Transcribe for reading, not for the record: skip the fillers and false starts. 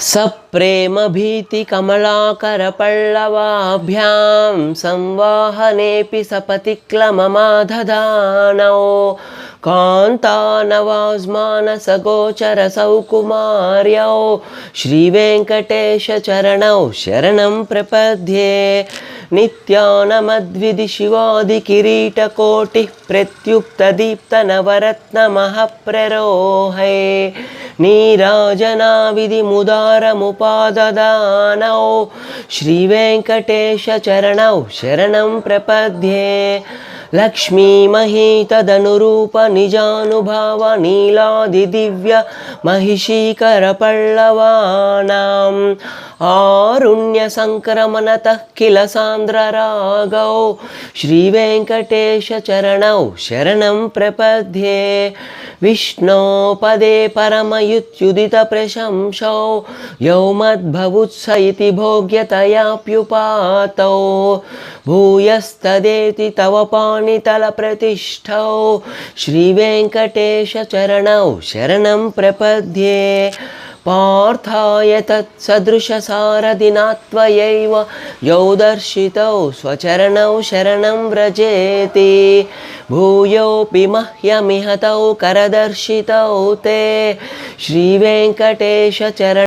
सप्रेम भीति कमलाकरपल्लवाभ्यां संवाहनेऽपि सपतिक्लममादधानौ कान्तानवास्मानसगोचरसौकुमार्यौ श्रीवेङ्कटेशचरणौ शरणं प्रपद्ये नित्यानमद्विधि शिवादिकिरीटकोटिः प्रत्युक्तदीप्तनवरत्नमःप्ररोहे नीराजनाविधिमुदारमुपाददानौ श्रीवेङ्कटेशचरणौ शरणं प्रपद्ये लक्ष्मीमहीतदनुरूपनिजानुभाव नीलादिदिव्य महिषीकरपल्लवानाम् आरुण्यसङ्क्रमणतः किल सान्द्ररागौ श्रीवेङ्कटेशचरणौ शरणं प्रपद्ये विष्णोपदे परमयुत्युदितप्रशंसौ यौ मद्भवुत्स इति भोग्यतयाप्युपातौ भूयस्तदेति तव पाणितलप्रतिष्ठौ श्रीवेङ्कटेशचरणौ शरणं प्रपद्ये पार्थाय तत्सदृशसारथिना त्वयैव यौ दर्शितौ स्वचरणौ शरणं व्रजेति भूयोऽपि मह्यमिह तौ करदर्शितौ ते श्रीवेङ्कटेशचरणौ